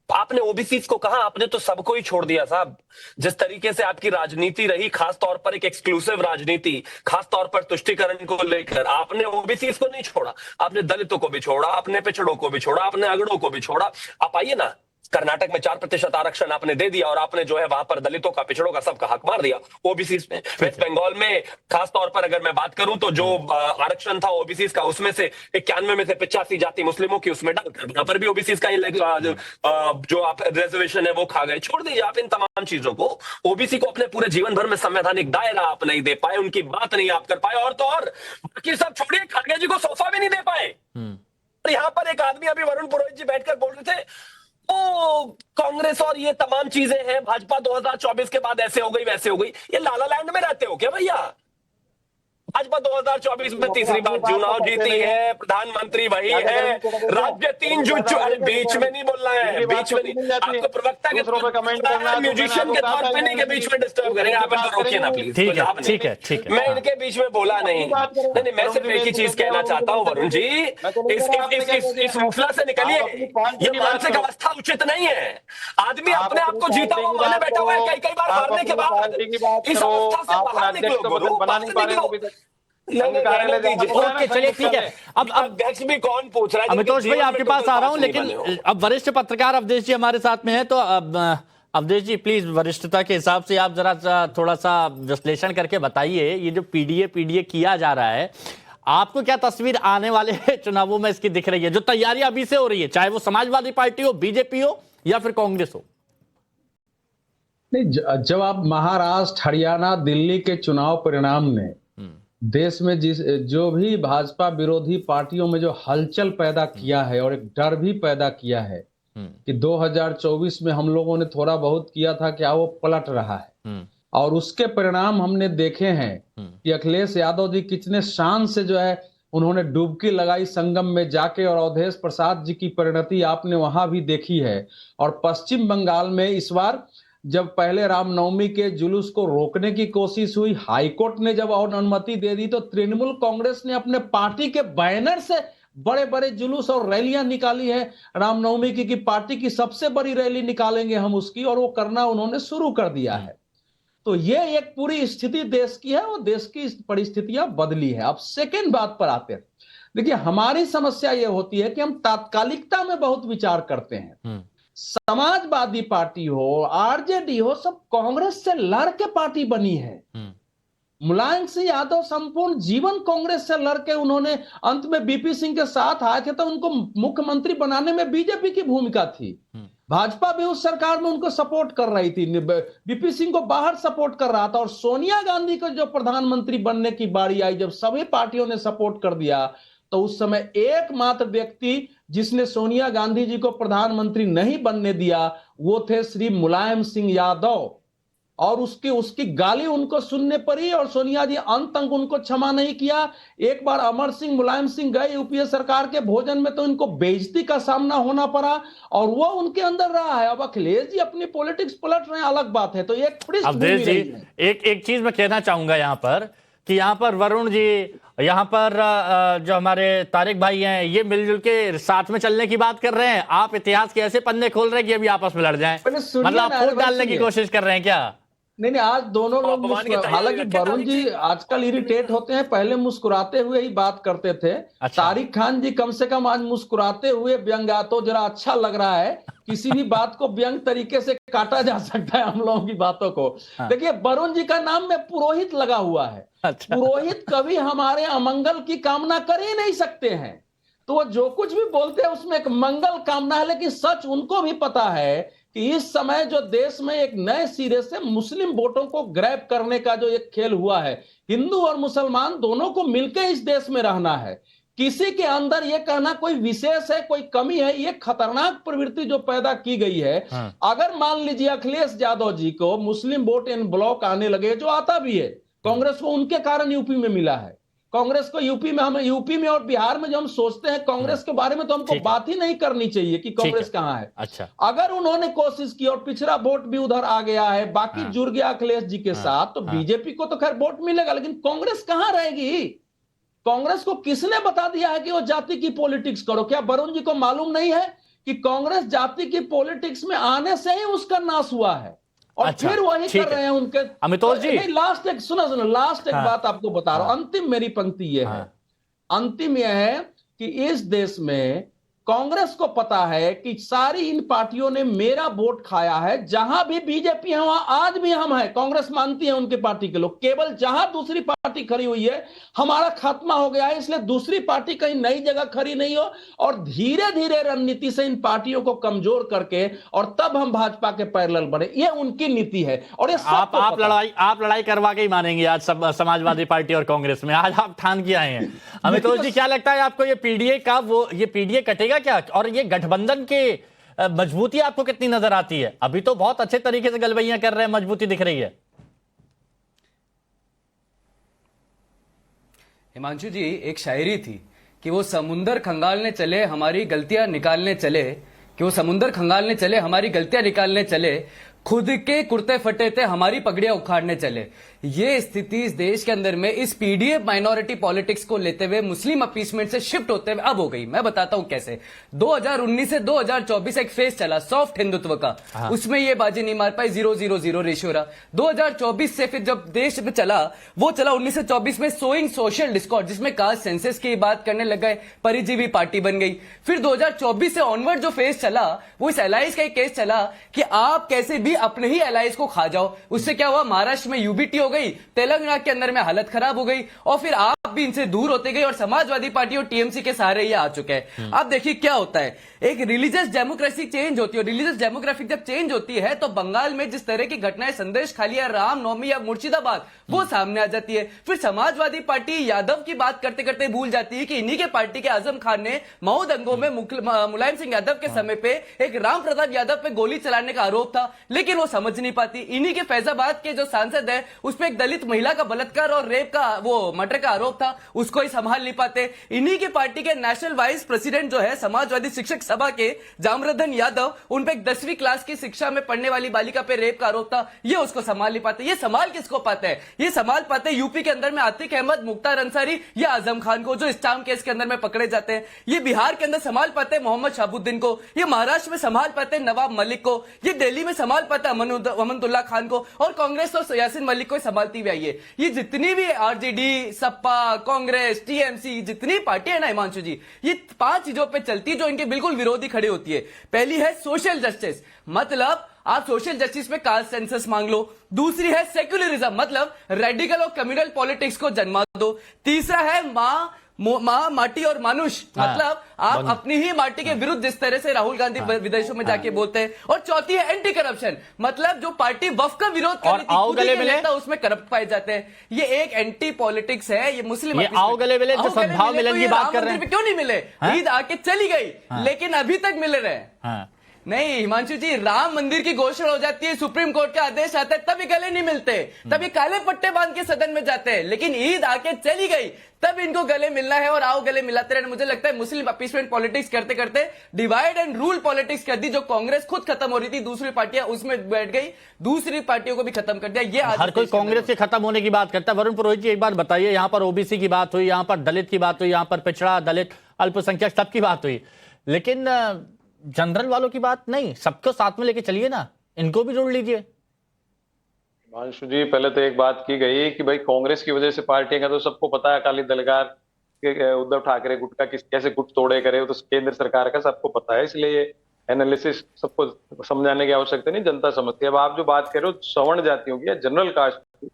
आपने ओबीसी को कहा, आपने तो सबको ही छोड़ दिया साहब। जिस तरीके से आपकी राजनीति रही, खास तौर पर एक एक्सक्लूसिव राजनीति, खास तौर पर तुष्टीकरण को लेकर, आपने ओबीसी को नहीं छोड़ा, आपने दलितों को भी छोड़ा, आपने पिछड़ों को भी छोड़ा, आपने अगड़ों को भी छोड़ा। आप आइए ना, कर्नाटक में 4% आरक्षण आपने दे दिया और आपने जो है वहां पर दलितों का, पिछड़ों का सबका हक मार दिया ओबीसी में। वेस्ट बंगाल में खास तौर पर अगर मैं बात करूं तो जो आरक्षण था ओबीसी का, उसमें से 91 में से 85 जाति मुस्लिमों की उसमें डालकर वहां पर भी ओबीसी का जो आप रिजर्वेशन है वो खा गए। छोड़ दीजिए आप इन तमाम चीजों को। ओबीसी को अपने पूरे जीवन भर में संवैधानिक दायरा आप नहीं दे पाए, उनकी बात नहीं आप कर पाए, और तो और बाकी सब छोड़िए, खड़गे जी को सोफा भी नहीं दे पाए। और यहाँ पर एक आदमी, अभी वरुण पुरोहित जी बैठकर बोल रहे थे ओ कांग्रेस और ये तमाम चीजें हैं, भाजपा 2024 के बाद ऐसे हो गई वैसे हो गई। ये लाला लैंड में रहते हो क्या भैया? भाजपा 2024 में तीसरी बार चुनाव जीती है, प्रधानमंत्री वही है, राज्य 3 जून। बीच में नहीं बोलना है, बीच में नहीं। आपको प्रवक्ता के म्यूजिशियन के तौर पे नहीं के बीच में डिस्टर्ब करेंगे आप, इनको रोकिए ना प्लीज। ठीक है, ठीक है, ठीक है। मैं इनके बीच में बोला नहीं, नहीं, मैं सिर्फ एक ही चीज कहना चाहता हूँ वरुण जी, इस मुफला से निकलिए। ये मानसिक अवस्था उचित नहीं है। आदमी अपने आप को जीता हुआ माने बैठा हुआ है, कई बार हारने के बाद इस अवस्था से बाहर निकलो गुरु, बाहर निकलो। ओके, चलिए ठीक है। अब अध्यक्ष भी कौन पूछ रहा है? अमितोष भाई आपके पास आ रहा हूं, लेकिन अब वरिष्ठ पत्रकार अवधेश जी हमारे साथ में है, तो अब अवधेश जी प्लीज वरिष्ठता के हिसाब से आप जरा थोड़ा सा विश्लेषण करके बताइए, ये जो पीडीए किया जा रहा है, आपको क्या तस्वीर आने वाले चुनावों में इसकी दिख रही है, जो तैयारी अभी से हो रही है, चाहे वो समाजवादी पार्टी हो, बीजेपी हो या फिर कांग्रेस हो? नहीं, जब आप महाराष्ट्र, हरियाणा, दिल्ली के चुनाव परिणाम ने देश में जो भी भाजपा विरोधी पार्टियों में जो हलचल पैदा किया है और एक डर भी पैदा किया है कि 2024 में हम लोगों ने थोड़ा बहुत किया था, क्या वो पलट रहा है। और उसके परिणाम हमने देखे हैं कि अखिलेश यादव जी कितने शान से जो है उन्होंने डुबकी लगाई संगम में जाके, और अवधेश प्रसाद जी की परिणति आपने वहां भी देखी है। और पश्चिम बंगाल में इस बार जब पहले रामनवमी के जुलूस को रोकने की कोशिश हुई, हाईकोर्ट ने जब और अनुमति दे दी, तो तृणमूल कांग्रेस ने अपने पार्टी के बैनर से बड़े बड़े जुलूस और रैलियां निकाली है रामनवमी की, कि पार्टी की सबसे बड़ी रैली निकालेंगे हम उसकी, और वो करना उन्होंने शुरू कर दिया है। तो ये एक पूरी स्थिति देश की है और देश की परिस्थितियां बदली है। अब सेकेंड बात पर आते हैं। देखिए, हमारी समस्या ये होती है कि हम तात्कालिकता में बहुत विचार करते हैं। समाजवादी पार्टी हो, आरजेडी हो, सब कांग्रेस से लड़ के पार्टी बनी है। मुलायम सिंह यादव संपूर्ण जीवन कांग्रेस से लड़के उन्होंने अंत में बीपी सिंह के साथ आए थे, तो उनको मुख्यमंत्री बनाने में बीजेपी की भूमिका थी। भाजपा भी उस सरकार में उनको सपोर्ट कर रही थी, वीपी सिंह को बाहर सपोर्ट कर रहा था, और सोनिया गांधी को जो प्रधानमंत्री बनने की बारी आई, जब सभी पार्टियों ने सपोर्ट कर दिया, तो उस समय एकमात्र व्यक्ति जिसने सोनिया गांधी जी को प्रधानमंत्री नहीं बनने दिया वो थे श्री मुलायम सिंह यादव, और उसकी गाली उनको सुनने पड़ी, और सोनिया जी अंत तक उनको क्षमा नहीं किया। एक बार अमर सिंह मुलायम सिंह गए यूपीए सरकार के भोजन में तो इनको बेइज्जती का सामना होना पड़ा, और वो उनके अंदर रहा है। अब अखिलेश जी अपनी पॉलिटिक्स पलट रहे हैं, अलग बात है। तो एक अवधेश जी, एक चीज मैं कहना चाहूंगा यहाँ पर कि यहाँ पर वरुण जी, यहाँ पर जो हमारे तारिक भाई हैं, ये मिलजुल के साथ में चलने की बात कर रहे हैं। आप इतिहास के ऐसे पन्ने खोल रहे हैं कि अभी आपस में लड़ जाएं, मतलब आप फूट डालने की कोशिश कर रहे हैं क्या? नहीं, आज दोनों लोग हालांकि वरुण जी आजकल इरिटेट होते हैं, पहले मुस्कुराते हुए ही बात करते थे। अच्छा। तारिक खान जी कम से कम आज मुस्कुराते हुए व्यंग्यातो जरा अच्छा लग रहा है। किसी भी बात को व्यंग तरीके से काटा जा सकता है हम लोगों की बातों को। देखिए, वरुण जी का नाम में पुरोहित लगा हुआ है। अच्छा। पुरोहित कभी हमारे अमंगल की कामना कर ही नहीं सकते हैं, तो वो जो कुछ भी बोलते हैं उसमें एक मंगल कामना है। लेकिन सच उनको भी पता है कि इस समय जो देश में एक नए सिरे से मुस्लिम वोटों को ग्रैब करने का जो एक खेल हुआ है, हिंदू और मुसलमान दोनों को मिलकर इस देश में रहना है। किसी के अंदर ये कहना कोई विशेष है, कोई कमी है, ये खतरनाक प्रवृत्ति जो पैदा की गई है। अगर मान लीजिए अखिलेश यादव जी को मुस्लिम वोट इन ब्लॉक आने लगे, जो आता भी है, कांग्रेस को उनके कारण यूपी में मिला है। कांग्रेस को यूपी में और बिहार में जो हम सोचते हैं कांग्रेस के बारे में, तो हमको बात ही नहीं करनी चाहिए कि कांग्रेस कहां है। अच्छा। अगर उन्होंने कोशिश की और पिछड़ा वोट भी उधर आ गया है, बाकी जुड़ गया अखिलेश जी के साथ, तो बीजेपी को तो खैर वोट मिलेगा, लेकिन कांग्रेस कहां रहेगी? कांग्रेस को किसने बता दिया है कि वो जाति की पॉलिटिक्स करो? क्या वरुण जी को मालूम नहीं है कि कांग्रेस जाति की पॉलिटिक्स में आने से ही उसका नाश हुआ है, और अच्छा, फिर वही कर रहे हैं उनके। अमितोष जी, लास्ट एक लास्ट एक बात आपको बता रहा हूं, अंतिम मेरी पंक्ति यह है, अंतिम यह है कि इस देश में कांग्रेस को पता है कि सारी इन पार्टियों ने मेरा वोट खाया है। जहां भी बीजेपी है वहां आज भी हम हैं, कांग्रेस मानती है उनके पार्टी के लोग। केवल जहां दूसरी पार्टी खड़ी हुई है हमारा खात्मा हो गया है, इसलिए दूसरी पार्टी कहीं नई जगह खड़ी नहीं हो, और धीरे धीरे रणनीति से इन पार्टियों को कमजोर करके और तब हम भाजपा के पैरेलल बने, ये उनकी नीति है। और ये आप लड़ाई करवा के ही मानेंगे आज सब समाजवादी पार्टी और कांग्रेस में, आज आप ठान के आए हैं। अमितोष जी, क्या लगता है आपको ये पीडीए का ये पीडीए कटेगा क्या, और ये गठबंधन के मजबूती आपको कितनी नजर आती है? अभी तो बहुत अच्छे तरीके से गलबैयां कर रहे हैं, मजबूती दिख रही है। हिमांशु जी, एक शायरी थी कि वो समुंदर खंगालने चले हमारी गलतियां निकालने चले, कि वो समुंदर खंगालने चले हमारी गलतियां निकालने चले, खुद के कुर्ते फटे थे हमारी पगड़ियां उखाड़ने चले। ये स्थिति इस देश के अंदर में इस पीडीए माइनॉरिटी पॉलिटिक्स को लेते हुए मुस्लिम अपीसमेंट से शिफ्ट होते हुए अब हो गई। मैं बताता हूं कैसे। 2019 से 2024 एक फेज चला सॉफ्ट हिंदुत्व का, उसमें ये बाजी नहीं मार पाई, 0-0-0 रेशियो रहा। 2024 से फिर जब देश में चला, वो चला 19 से 24 में सोइंग सोशल डिस्कॉर्ड, जिसमें कास्ट सेंसस की बात करने लग गए, परिजीवी पार्टी बन गई। फिर 2024 से ऑनवर्ड जो फेज चला वो इस एलाइज का एक केस चला कि आप कैसे भी अपने ही एलाइज को खा जाओ। उससे क्या हुआ, महाराष्ट्र में यूबीटी हो गई, तेलंगाना के अंदर में हालत खराब हो गई, और फिर आप भी इनसे दूर होते गए और समाजवादी पार्टी और टीएमसी के सहारे ये आ चुके हैं। अब देखिए क्या होता है, एक रिलीजियस डेमोक्रेसी चेंज होती है, रिलीजियस डेमोग्राफिक जब चेंज होती है तो बंगाल में जिस तरह की घटनाएं संदेश खाली या रामनवमी या मुर्शिदाबाद वो सामने आ जाती है। फिर समाजवादी पार्टी यादव की बात करते करते भूल जाती है कि इन्हीं के पार्टी के आजम खान ने मऊ दंगों में मुलायम सिंह यादव के समय पे एक राम प्रताप यादव पे गोली चलाने का आरोप था, लेकिन वो समझ नहीं पाती। इन्हीं के फैजाबाद के जो सांसद है उस पर एक दलित महिला का बलात्कार और रेप का वो मर्डर का आरोप था, उसको ही संभाल नहीं पाते। इन्हीं की पार्टी के नेशनल वाइस प्रेसिडेंट जो है समाजवादी शिक्षक सभा के जामरधन यादव, उन पे एक 10वीं क्लास की शिक्षा में पढ़ने वाली बालिका पे रेप का आरोप था, ये उसको संभाल नहीं पाते। ये संभाल किसको पाते हैं? ये संभाल पाते यूपी के अंदर में आतिक अहमद, मुख्तार अंसारी या आजम खान को, जो स्टाम्प केस के अंदर में पकड़े जाते हैं। ये बिहार के अंदर संभाल पाते हैं मोहम्मद शहाबुद्दीन को, ये महाराष्ट्र में संभाल पाते हैं नवाब मलिक को, ये दिल्ली में संभाल पाते हैं अमनतुल्ला खान को, और कांग्रेस तो यासीन मलिक को संभालती हुई आई है। ये जितनी भी आरजेडी, सपा, कांग्रेस, टीएमसी, जितनी पार्टियां ना हिमांशु जी, ये 5 चीजों पे चलती है जो इनके बिल्कुल विरोधी खड़ी होती है। पहली है सोशल जस्टिस, मतलब आप सोशल जस्टिस में कास्ट सेंसस मांग लो। दूसरी है सेक्युलरिज्म, मतलब रेडिकल और कम्युनल पॉलिटिक्स को जन्मा दो। तीसरा है मां माँ माटी और मानुष, मतलब आप अपनी ही माटी के विरुद्ध जिस तरह से राहुल गांधी विदेशों में जाके बोलते हैं। और चौथी है एंटी करप्शन, मतलब जो पार्टी वफ का विरोध कर रही थी, खुद ही के नेता उसमें करप्ट पाए जाते हैं। ये एक एंटी पॉलिटिक्स है, ये मुस्लिम आओ गले मिले जो सद्भाव मिलन की बात कर रहे हैं, क्यों नहीं मिले? ईद आके चली गई लेकिन अभी तक मिल रहे हैं। नहीं हिमांशु जी, राम मंदिर की घोषणा हो जाती है, सुप्रीम कोर्ट का आदेश आता है, तभी गले नहीं मिलते, तभी काले पट्टे बांध के सदन में जाते हैं। लेकिन ईद आके चली गई तब इनको गले मिलना है और आओ गले मिलाते रहना। मुझे लगता है मुस्लिम अपीसमेंट पॉलिटिक्स करते करते डिवाइड एंड रूल पॉलिटिक्स कर दी। जो कांग्रेस खुद खत्म हो रही थी, दूसरी पार्टियां उसमें बैठ गई, दूसरी पार्टियों को भी खत्म कर दिया। ये हर कोई कांग्रेस के खत्म होने की बात करता है। वरुण पुरोहित जी, एक बात बताइए, यहाँ पर ओबीसी की बात हुई, यहाँ पर दलित की बात हुई, यहाँ पर पिछड़ा, दलित, अल्पसंख्यक सबकी बात हुई, लेकिन जनरल वालों की बात नहीं। सबको साथ में लेके चलिए ना, इनको भी जोड़ लीजिए। हिमांशु जी, पहले तो एक बात की गई कि भाई कांग्रेस की वजह से पार्टियां का तो सबको पता है, अकाली दलगार के उद्धव ठाकरे गुट का कैसे गुट तोड़े करे, वो तो केंद्र सरकार का सबको पता है, इसलिए ये एनालिसिस सबको समझाने की आवश्यकता नहीं, जनता समझती है। अब आप जो बात कर रहे हो सवर्ण जातियों की या जनरल कास्ट की,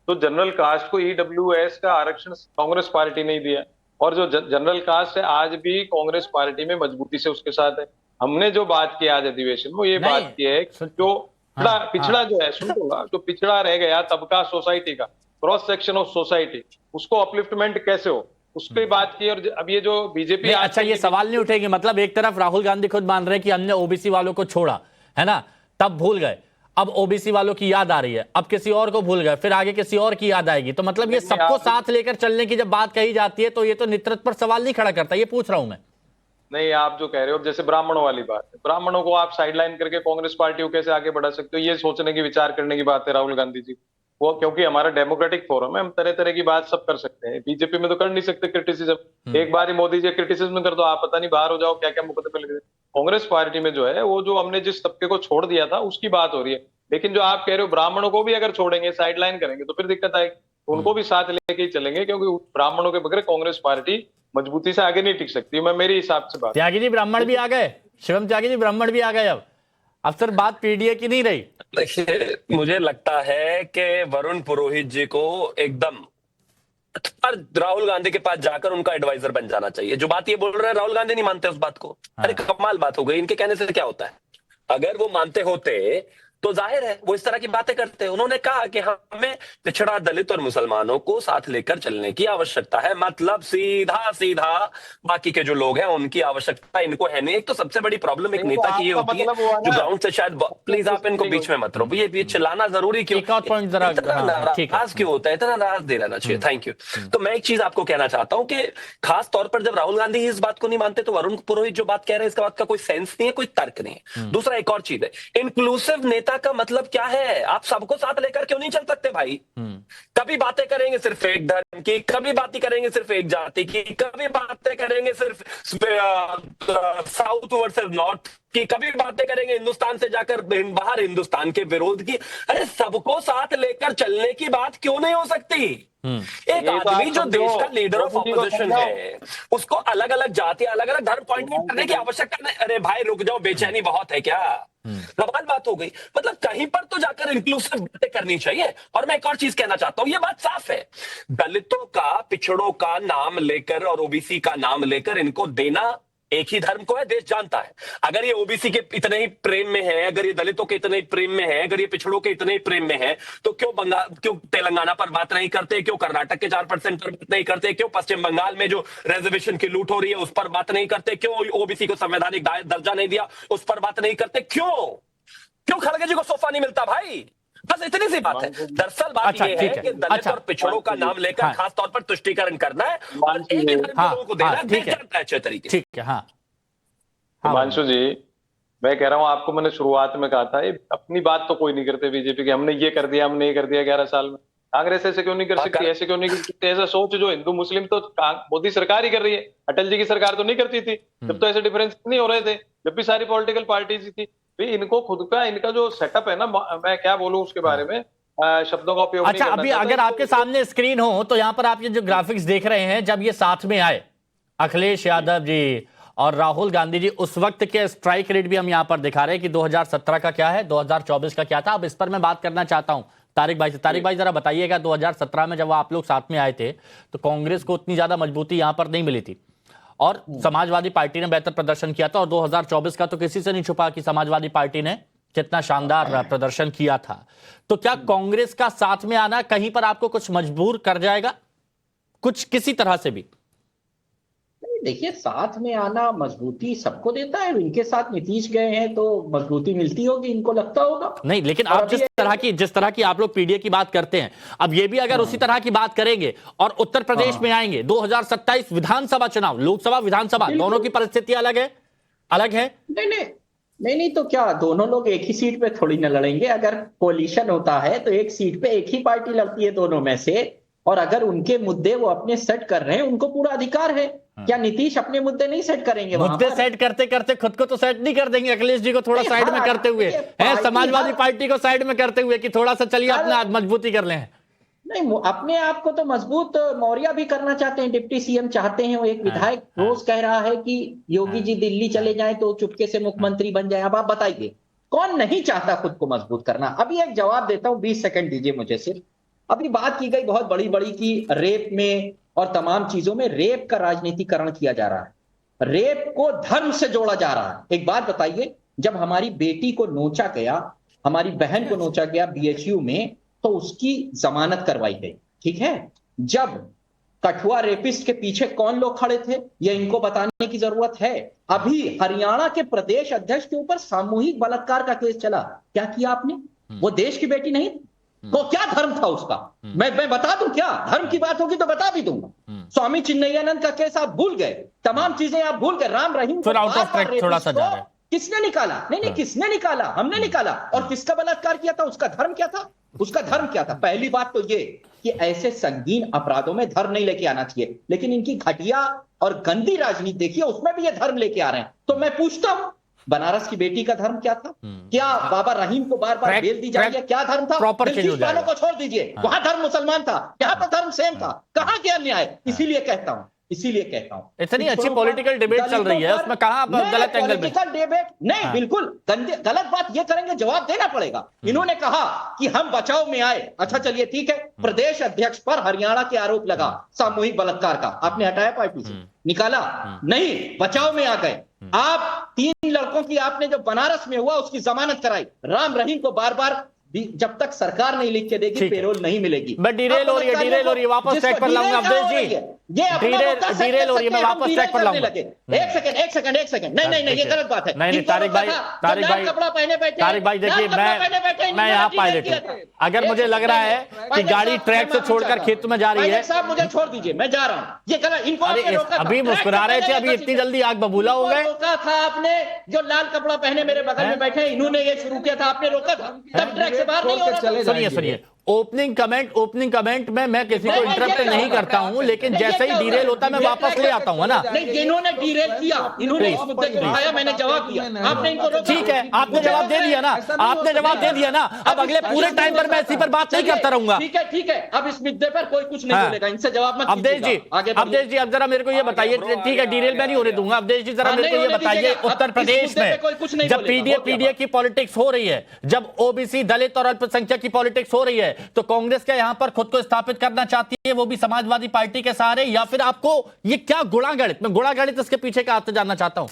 तो जनरल कास्ट को ईडब्ल्यूएस का आरक्षण कांग्रेस पार्टी नहीं दिया, और जो जनरल कास्ट है आज भी कांग्रेस पार्टी में मजबूती से उसके साथ है। हमने जो बात की आज अधिवेशन में, वो ये बात की है कि जो पिछड़ा जो है, सुन लो, जो पिछड़ा रह गया तबका सोसाइटी का, क्रॉस सेक्शन ऑफ सोसाइटी, उसको अपलिफ्टमेंट कैसे हो, उसकी बात की। और अब ये जो बीजेपी, अच्छा ये सवाल नहीं उठेगी, मतलब एक तरफ राहुल गांधी खुद मान रहे हैं कि हमने ओबीसी वालों को छोड़ा है ना, तब भूल गए, अब ओबीसी वालों की याद आ रही है, अब किसी और को भूल गए, फिर आगे किसी और की याद आएगी। तो मतलब ये सबको साथ लेकर चलने की जब बात कही जाती है तो ये तो नेतृत्व पर सवाल नहीं खड़ा करता, ये पूछ रहा हूं मैं। नहीं, आप जो कह रहे हो, जैसे ब्राह्मणों वाली बात है, ब्राह्मणों को आप साइडलाइन करके कांग्रेस पार्टी को कैसे आगे बढ़ा सकते हो, ये सोचने की, विचार करने की बात है राहुल गांधी जी वो, क्योंकि हमारा डेमोक्रेटिक फोरम है, हम तरह तरह की बात सब कर सकते हैं। बीजेपी में तो कर नहीं सकते क्रिटिसिज्म, एक बार ही मोदी जी क्रिटिसिज्म कर दो, आप पता नहीं बाहर हो जाओ, क्या क्या मुकदमे लगे। कांग्रेस पार्टी में जो है, वो जो हमने जिस तबके को छोड़ दिया था उसकी बात हो रही है। लेकिन जो आप कह रहे हो ब्राह्मणों को भी अगर छोड़ेंगे, साइडलाइन करेंगे, तो फिर दिक्कत आएगी। उनको भी साथ लेके ही चलेंगे, क्योंकि ब्राह्मणों के बगैर कांग्रेस पार्टी मजबूती से आगे नहीं टिक सकती। मैं मेरे हिसाब से बात, त्यागी जी ब्राह्मण भी आ गए, शिवम त्यागी जी ब्राह्मण भी आ गए, अब सर बात पीडीए की नहीं रही। देखिए, मुझे लगता है कि वरुण पुरोहित जी को एकदम राहुल गांधी के पास जाकर उनका एडवाइजर बन जाना चाहिए। जो बात ये बोल रहे हैं, राहुल गांधी नहीं मानते उस बात को। अरे कमाल बात हो गई, इनके कहने से क्या होता है? अगर वो मानते होते तो जाहिर है वो इस तरह की बातें करते हैं। उन्होंने कहा कि हमें पिछड़ा, दलित और मुसलमानों को साथ लेकर चलने की आवश्यकता है, मतलब सीधा सीधा बाकी के जो लोग हैं उनकी आवश्यकता इनको है नहीं। एक तो सबसे बड़ी प्रॉब्लम एक नेता की ये होती है जो ग्राउंड से शायद, प्लीज आप इनको बीच में मत रहो, ये चिल्लाना जरूरी क्यों, नाराज क्यों होता है, इतना नाराज दे रहना चाहिए। Thank you. तो मैं एक चीज आपको कहना चाहता हूं कि खास तौर पर जब राहुल गांधी इस बात को नहीं मानते तो वरुण पुरोहित जो बात कह रहे हैं इसका बात का कोई सेंस नहीं है, कोई तर्क नहीं है। दूसरा एक और चीज है, इंक्लूसिव नेता का मतलब क्या है? आप सबको साथ लेकर क्यों नहीं चल सकते भाई? कभी बातें करेंगे सिर्फ एक धर्म की, कभी बातें करेंगे सिर्फ एक जाति की, कभी बातें करेंगे सिर्फ साउथ वर्सेस नॉर्थ की, कभी बातें करेंगे हिंदुस्तान से जाकर बाहर हिंदुस्तान के विरोध की। अरे सबको साथ लेकर चलने की बात क्यों नहीं हो सकती? एक आदमी जो देश का लीडर ऑफ ऑपोजिशन है, उसको अलग अलग जाति, अलग अलग धर्म पॉइंट आउट करने की आवश्यकता नहीं। अरे भाई रुक जाओ, बेचैनी बहुत है क्या? कमाल बात हो गई। मतलब कहीं पर तो जाकर इंक्लूसिव बातें करनी चाहिए। और मैं एक और चीज कहना चाहता हूं, ये बात साफ है, दलितों का, पिछड़ों का नाम लेकर और ओबीसी का नाम लेकर इनको देना एक ही धर्म को है, देश जानता है। अगर ये ओबीसी के इतने ही प्रेम में है, अगर ये दलितों के इतने ही प्रेम में है, अगर ये पिछड़ों के इतने ही प्रेम में है, तो क्यों तेलंगाना पर बात नहीं करते, क्यों कर्नाटक के 4% पर बात नहीं करते, क्यों पश्चिम बंगाल में जो रिजर्वेशन की लूट हो रही है उस पर बात नहीं करते, क्यों ओबीसी को संवैधानिक दर्जा नहीं दिया उस पर बात नहीं करते, क्यों खड़गे जी को सोफा नहीं मिलता भाई? बस इतनी सी बात है। दरअसल बात ये है कि दलित और पिछड़ों का नाम लेकर खास तौर पर तुष्टीकरण करना है और एक ही धर्म के लोगों को देना है, देश जानता है अच्छे तरीके से। ठीक है। हाँ हिमांशु जी, मैं कह रहा हूं आपको, मैंने शुरुआत में कहा था, अपनी बात तो कोई नहीं करते बीजेपी की, हमने ये कर दिया, हमने ये कर दिया 11 साल में। कांग्रेस ऐसे क्यों नहीं कर सकती, ऐसे क्यों नहीं कर सकती? ऐसा सोच जो हिंदू मुस्लिम तो मोदी सरकार ही कर रही है, अटल जी की सरकार तो नहीं करती थी, जब तो ऐसे डिफरेंस नहीं हो रहे थे, जब भी सारी पॉलिटिकल पार्टीज थी। इनको खुद का, इनका जो सेटअप है ना, मैं क्या बोलूं उसके बारे में, शब्दों का उपयोग अच्छा, अभी अगर आपके सामने स्क्रीन हो तो यहाँ पर आप ये जो ग्राफिक्स देख रहे हैं, जब ये साथ में आए अखिलेश यादव जी और राहुल गांधी जी उस वक्त के स्ट्राइक रेट भी हम यहां पर दिखा रहे हैं कि 2017 का क्या है, 2024 का क्या था। अब इस पर मैं बात करना चाहता हूं तारिक भाई से। तारिक भाई जरा बताइएगा, 2017 में जब आप लोग साथ में आए थे तो कांग्रेस को उतनी ज्यादा मजबूती यहां पर नहीं मिली थी और समाजवादी पार्टी ने बेहतर प्रदर्शन किया था, और 2024 का तो किसी से नहीं छुपा कि समाजवादी पार्टी ने कितना शानदार प्रदर्शन किया था। तो क्या कांग्रेस का साथ में आना कहीं पर आपको कुछ मजबूर कर जाएगा, कुछ किसी तरह से भी? देखिए, साथ में आना मजबूती सबको देता है। इनके साथ नीतीश गए हैं तो मजबूती मिलती होगी, इनको लगता होगा। नहीं, लेकिन आप जिस तरह की आप लोग पीडीए की बात करते हैं, अब ये भी अगर उसी तरह की बात करेंगे और उत्तर प्रदेश में आएंगे 2027 विधानसभा चुनाव, लोकसभा विधानसभा दोनों की परिस्थिति अलग है। नहीं तो क्या दोनों लोग एक ही सीट पे थोड़ी ना लड़ेंगे? अगर कोलिशन होता है तो एक सीट पे एक ही पार्टी लड़ती है दोनों में से, और अगर उनके मुद्दे वो अपने सेट कर रहे हैं, उनको पूरा अधिकार है। क्या नीतीश अपने मुद्दे नहीं सेट करेंगे? मुद्दे सेट करते करते खुद को तो सेट नहीं कर देंगे? अखिलेश जी को थोड़ा साइड में करते हुए, समाजवादी पार्टी को साइड में करते हुए कि थोड़ा सा चलिए अपना मजबूती कर लें। नहीं, अपने आप को तो मजबूत मौर्य भी करना चाहते हैं, डिप्टी सीएम चाहते हैं। वो एक विधायक रोज कह रहा है कि योगी जी दिल्ली चले जाएं तो चुपके से मुख्यमंत्री बन जाए। अब आप बताइए, कौन नहीं चाहता खुद को मजबूत करना? अभी एक जवाब देता हूं, 20 सेकंड दीजिए मुझे सिर्फ। अभी बात की गई बहुत बड़ी बड़ी की रेप में और तमाम चीजों में रेप का राजनीतिकरण किया जा रहा है, रेप को धर्म से जोड़ा जा रहा है। एक बात बताइए, जब हमारी बेटी को नोचा गया, हमारी बहन को नोचा गया बीएचयू में, तो उसकी जमानत करवाई गई, ठीक है। जब कठुआ रेपिस्ट के पीछे कौन लोग खड़े थे, ये इनको बताने की जरूरत है। अभी हरियाणा के प्रदेश अध्यक्ष के ऊपर सामूहिक बलात्कार का केस चला, क्या किया आपने? वो देश की बेटी नहीं, वो क्या धर्म था उसका? मैं बता दूं क्या? धर्म की बात होगी तो बता भी दूंगा। स्वामी चिन्मयानंद का केस आप भूल गए, तमाम चीजें आप भूल गए। राम रहीम थोड़ा सा जा रहा है। किसने निकाला? नहीं, किसने निकाला? हमने निकाला। और किसका बलात्कार किया था? उसका धर्म क्या था? उसका धर्म क्या था? पहली बात तो ये कि ऐसे संगीन अपराधों में धर्म नहीं लेके आना चाहिए, लेकिन इनकी घटिया और गंदी राजनीति देखिए, उसमें भी ये धर्म लेके आ रहे हैं। तो मैं पूछता हूं, बनारस की बेटी का धर्म क्या था? क्या बाबा रहीम को बार बार बेल दी जाएगी? क्या धर्म था? दिलजीत वालों को छोड़ दीजिए, वहां धर्म मुसलमान था, यहाँ तो धर्म सेम था। कहां गया न्याय? इसीलिए कहता हूं इतनी अच्छी पॉलिटिकल डिबेट चल रही है, उसमें कहां आप गलत एंगल में? पॉलिटिकल डिबेट नहीं, बिल्कुल गलत बात ये करेंगे, जवाब देना पड़ेगा। इन्होंने कहा कि हम बचाव में आए। अच्छा चलिए ठीक है, प्रदेश अध्यक्ष पर हरियाणा के आरोप लगा सामूहिक बलात्कार का, आपने हटाया पार्टी से, निकाला नहीं, बचाव में आ गए। आप 3 लड़कों की आपने जो बनारस में हुआ उसकी जमानत कराई। राम रहीम को बार बार, जब तक सरकार नहीं लिख के देगी पेरोल नहीं मिलेगी। मैं डिरेल हो रही है, वापस ट्रैक पर लाऊंगा अवधेश जी। ये डिरेल हो रही है, मैं वापस ट्रैक पर लाऊंगा। एक सेकंड, नहीं, ये गलत बात है। नहीं, तारिक भाई कपड़ा पहने बैठे, तारिक भाई देखिए, मैं यहाँ पायलट हूँ। अगर मुझे लग रहा है कि गाड़ी ट्रैक से छोड़कर खेत में जा रही है, साहब मुझे छोड़ दीजिए, मैं जा रहा हूँ। ये गलत, इनको अभी मुस्कुरा रहे थे, अभी इतनी जल्दी आग बबूला हो गए। रोका था आपने, जो लाल कपड़ा पहने मेरे बगल में बैठे, इन्होंने ये शुरू किया था, आपने रोका था, तब ट्रैक से बाहर नहीं हो रहा था। सुनिए, ओपनिंग कमेंट में मैं किसी को इंटरप्ट नहीं करता हूं, लेकिन जैसे ही डीरेल होता है मैं वापस ले आता हूं, है ना? नहीं, जिन्होंने डीरेल किया, इन्होंने इस मुद्दे को उठाया, मैंने जवाब दिया, आपने इनको रोका। ठीक है, आपने जवाब दे दिया ना, आपने जवाब दे दिया ना। अब अगले पूरे टाइम पर मैं इसी पर बात नहीं करता रहूंगा। ठीक है, अब इस मुद्दे पर कोई कुछ नहीं बोलेगा, इनसे जवाब मत अवधेश जी, अब जरा मेरे को ये बताइए, ठीक है डीरेल मैं नहीं होने दूंगा। अवधेश जी जरा मेरे को ये बताइए, उत्तर प्रदेश में जब पीडीए की पॉलिटिक्स हो रही है, जब ओबीसी दलित और अल्पसंख्यक की पॉलिटिक्स हो रही है, तो कांग्रेस क्या यहां पर खुद को स्थापित करना चाहती है, वो भी समाजवादी पार्टी के सहारे, या फिर आपको ये क्या गुणागणित, मैं गुणागणित इसके पीछे का आपसे जानना चाहता हूं।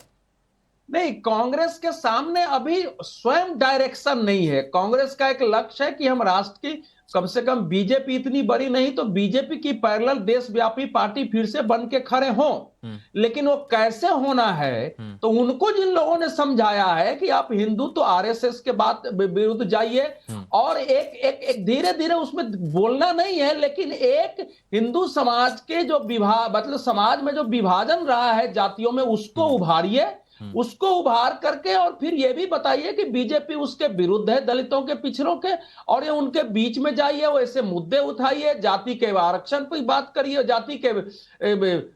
नहीं, कांग्रेस के सामने अभी स्वयं डायरेक्शन नहीं है। कांग्रेस का एक लक्ष्य है कि हम राष्ट्र की, कम से कम बीजेपी इतनी बड़ी नहीं तो बीजेपी की पैरेलल देशव्यापी पार्टी फिर से बन के खड़े हों, लेकिन वो कैसे होना है, तो उनको जिन लोगों ने समझाया है कि आप हिंदू तो आरएसएस के बात विरुद्ध जाइए, और एक धीरे धीरे उसमें बोलना नहीं है, लेकिन एक हिंदू समाज के जो मतलब समाज में जो विभाजन रहा है जातियों में, उसको उभारिए उसको उभार करके और फिर ये भी बताइए कि बीजेपी उसके विरुद्ध है, दलितों के, पिछड़ों के, और ये उनके बीच में जाइए, वैसे मुद्दे उठाइए, जाति के आरक्षण पर बात करिए, जाति के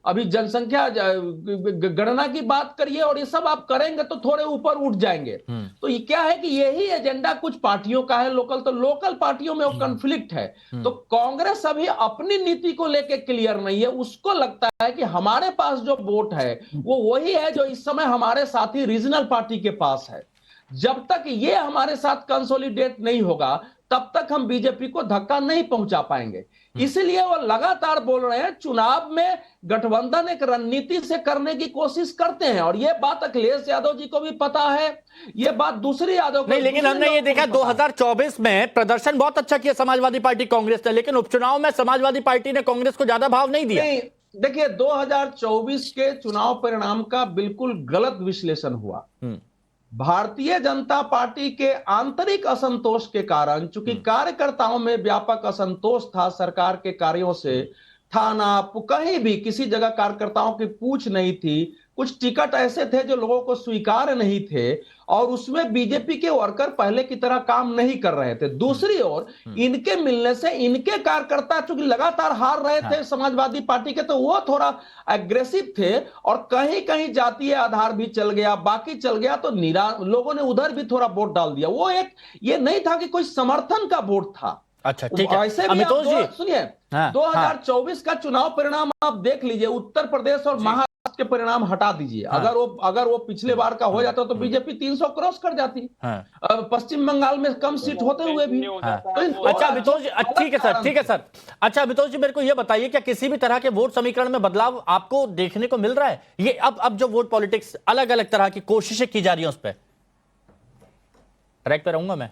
अभी जनसंख्या गणना की बात करिए, और ये सब आप करेंगे तो थोड़े ऊपर उठ जाएंगे। तो ये क्या है कि यही एजेंडा कुछ पार्टियों का है लोकल, तो लोकल पार्टियों में वो कॉन्फ्लिक्ट है। तो कांग्रेस अभी अपनी नीति को लेके क्लियर नहीं है, उसको लगता है कि हमारे पास जो वोट है वो वही है जो इस समय हमारे साथी रीजनल पार्टी के पास है। जब तक ये हमारे साथ कंसोलिडेट नहीं होगा तब तक हम बीजेपी को धक्का नहीं पहुंचा पाएंगे। इसलिए वो लगातार बोल रहे हैं चुनाव में गठबंधन एक रणनीति से करने की कोशिश करते हैं, और ये बात अखिलेश यादव जी को भी पता है, ये बात दूसरी यादव को नहीं, लेकिन हमने ये देखा 2024 में प्रदर्शन बहुत अच्छा किया समाजवादी पार्टी कांग्रेस ने, लेकिन उपचुनाव में समाजवादी पार्टी ने कांग्रेस को ज्यादा भाव नहीं दिया। नहीं, देखिए 2024 के चुनाव परिणाम का बिल्कुल गलत विश्लेषण हुआ। भारतीय जनता पार्टी के आंतरिक असंतोष के कारण, चूंकि कार्यकर्ताओं में व्यापक असंतोष था सरकार के कार्यों से, थाना कहीं भी किसी जगह कार्यकर्ताओं की पूछ नहीं थी, कुछ टिकट ऐसे थे जो लोगों को स्वीकार नहीं थे, और उसमें बीजेपी के वर्कर पहले की तरह काम नहीं कर रहे थे। दूसरी ओर इनके मिलने से इनके कार्यकर्ता चूंकि लगातार हार रहे थे समाजवादी पार्टी के, तो वो थोड़ा एग्रेसिव थे, और कहीं कहीं जातीय आधार भी चल गया, बाकी चल गया, तो लोगों ने उधर भी थोड़ा वोट डाल दिया। वो एक ये नहीं था कि कोई समर्थन का वोट था। अच्छा, ठीक है। ऐसे भी सुनिए, 2024 का चुनाव परिणाम आप देख लीजिए, उत्तर प्रदेश और महाराष्ट्र के परिणाम हटा दीजिए, अगर वो पिछले बार का हो जाता तो बीजेपी 300 क्रॉस कर जाती। पश्चिम बंगाल में कम सीट होते हुए भी। अच्छा अमितोष जी, ठीक है सर, ठीक है सर। अच्छा अमितोष जी, मेरे को यह बताइए, क्या किसी भी तरह के वोट समीकरण में बदलाव आपको देखने को मिल रहा है? ये अब जो वोट पॉलिटिक्स अलग अलग तरह की कोशिशें की जा रही हैं उस पर, ट्रैक पे रहूंगा मैं।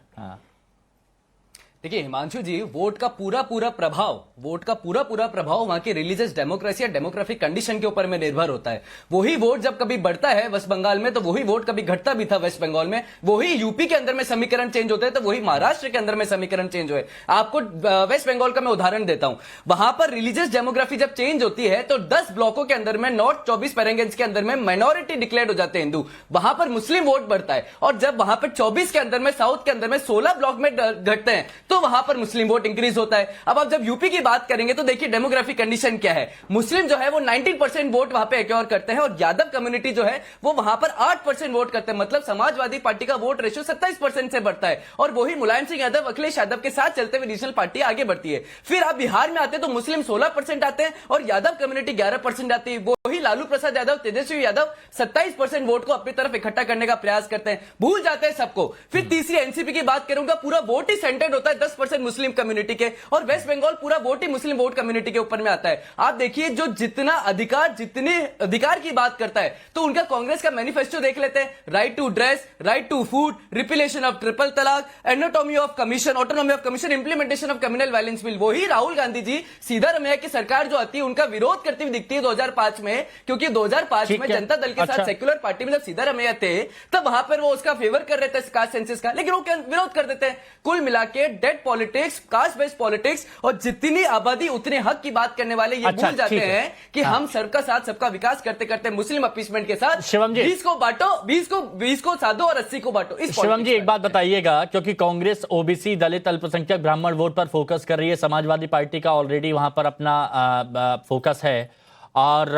देखिए हिमांशु जी, वोट का पूरा प्रभाव वहां की रिलीजियस डेमोक्रेसी या डेमोग्राफिक कंडीशन के ऊपर में निर्भर होता है। वही वोट जब कभी बढ़ता है वेस्ट बंगाल में, तो वही वोट कभी घटता भी था वेस्ट बंगाल में। वही यूपी के अंदर में समीकरण चेंज होते हैं, तो वही महाराष्ट्र के अंदर में समीकरण चेंज हुए। आपको वेस्ट बंगाल का मैं उदाहरण देता हूं। वहां पर रिलीजियस डेमोग्राफी जब चेंज होती है तो 10 ब्लॉकों के अंदर में नॉर्थ 24 पेरेंगेंस के अंदर में माइनॉरिटी डिक्लेयर हो जाते हैं हिंदू, वहां पर मुस्लिम वोट बढ़ता है। और जब वहां पर 24 के अंदर में साउथ के अंदर में 16 ब्लॉक में घटते हैं तो वहां पर मुस्लिम वोट इंक्रीज होता है। अब आप जब यूपी की बात करेंगे तो देखिए डेमोग्राफिक कंडीशन क्या है। मुस्लिम जो है वो 19% वोट वहां पे एक्योर करते हैं, और यादव कम्युनिटी जो है वो वहां पर 8% वोट करते हैं। मतलब समाजवादी पार्टी का वोट रेशियो 27% से बढ़ता है, और वही मुलायम सिंह यादव, अखिलेश यादव के साथ चलते हुए रीजनल पार्टी आगे बढ़ती है। फिर आप बिहार में आते हैं तो मुस्लिम 16% आते हैं और यादव कम्युनिटी 11% आती है। वही लालू प्रसाद यादव, तेजस्वी यादव 27% वोट को अपनी तरफ इकट्ठा करने का प्रयास करते हैं, भूल जाते हैं सबको। फिर तीसरी एनसीपी की बात करूंगा, पूरा वोट ही सेंटर्ड होता है 10% मुस्लिम कम्युनिटी के, और वेस्ट बंगाल पूरा वोट ही मुस्लिम वोट कम्युनिटी के ऊपर में आता है। आप देखिए जो जितने अधिकार की बात करता है, तो उनका कांग्रेस का मैनिफेस्टो देख लेते हैं। Right to dress, right to food, repealation of triple talaq, autonomy of commission, implementation of communal violence bill. वही राहुल गांधी जी सिद्धारमैया की सरकार जो आती है उनका विरोध करती हुई दिखती है 2005 में, क्योंकि 2005 में जनता दल के साथ सेक्युलर पार्टी में जब सिद्धारमैया थे तब वहां पर वो उसका फेवर कर रहे थे कास्ट सेंसस का, लेकिन वो विरोध कर देते हैं। कुल मिला के dead politics, caste based politics, और जितनी आबादी उतने हक की बात करने वाले ये भूल जाते हैं कि हम सबका साथ सबका विकास करते करते मुस्लिम अपीसमेंट के साथ 20 को बांटो, 20 को साधो और 80 को बांटो। शिवम जी एक बात बताइएगा, क्योंकि कांग्रेस ओबीसी, दलित, अल्पसंख्यक, ब्राह्मण वोट पर फोकस कर रही है, समाजवादी पार्टी का ऑलरेडी वहां पर अपना फोकस है, और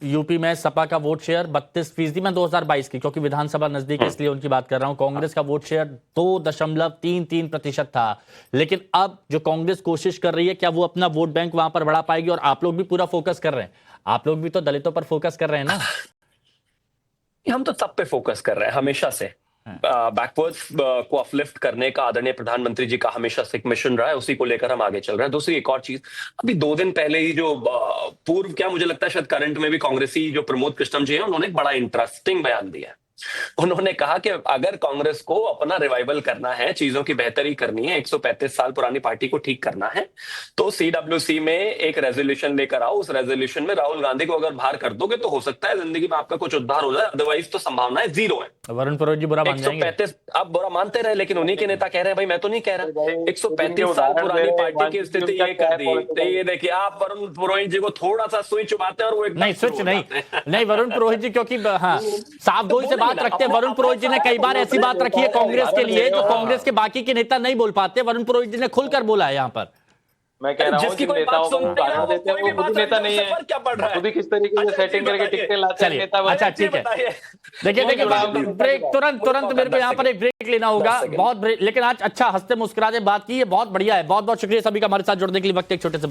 यूपी में सपा का वोट शेयर 32% में 2022 की, क्योंकि विधानसभा नजदीक है इसलिए उनकी बात कर रहा हूं। कांग्रेस का वोट शेयर 2.33% था, लेकिन अब जो कांग्रेस कोशिश कर रही है, क्या वो अपना वोट बैंक वहां पर बढ़ा पाएगी? और आप लोग भी पूरा फोकस कर रहे हैं, आप लोग भी तो दलितों पर फोकस कर रहे हैं ना। हम तो सब पे फोकस कर रहे हैं हमेशा से। बैकवर्ड्स को अपलिफ्ट करने का आदरणीय प्रधानमंत्री जी का हमेशा से एक मिशन रहा है, उसी को लेकर हम आगे चल रहे हैं। दूसरी एक और चीज, अभी 2 दिन पहले ही जो पूर्व, क्या मुझे लगता है शायद करंट में भी कांग्रेसी जो प्रमोद कृष्णम जी हैं, उन्होंने एक बड़ा इंटरेस्टिंग बयान दिया है। उन्होंने कहा कि अगर कांग्रेस को अपना रिवाइवल करना है, चीजों की बेहतरी करनी है, 135 साल पुरानी पार्टी को ठीक करना है, तो सीडब्ल्यूसी में एक रेजोल्यूशन लेकर आओ। उस रेजोल्यूशन में राहुल गांधी को अगर बाहर कर दोगे तो हो सकता है जिंदगी में आपका कुछ उद्धार हो जाए, अदरवाइज तो संभावनाएं जीरो है। वरुण पुरोहित जी बुरा मान जाएंगे। 135 आप बुरा मानते रहे, लेकिन उन्हीं के नेता कह रहे हैं, भाई मैं तो नहीं कह रहा। 135 साल पुरानी पार्टी की स्थिति ये कर दी। तो ये देखिए, आप वरुण पुरोहित जी को थोड़ा सा स्विच चुबाते हैं और वो एकदम नहीं स्विच नहीं वरुण पुरोहित जी, क्योंकि हाँ साफ गोई से बात रखते हैं। वरुण पुरोहित जी ने कई बार ऐसी बात रखी है कांग्रेस के लिए जो कांग्रेस के बाकी के नेता नहीं बोल पाते। वरुण पुरोहित जी ने खुलकर बोला है यहाँ पर। मैं कह रहा हूँ जिन नेताओं को भाषण देते हैं वो खुद नेता नहीं है, खुद ही किस तरीके से सेटिंग करके टिकटें लाते हैं नेता। अच्छा ठीक है, देखिए ब्रेक तुरंत मेरे को यहाँ पर एक ब्रेक लेना होगा, बहुत ब्रेक। लेकिन आज अच्छा हंसते मुस्कुराते बात की, ये बहुत बढ़िया है। बहुत बहुत शुक्रिया सभी का हमारे साथ जुड़ने के लिए। वक्त एक छोटे से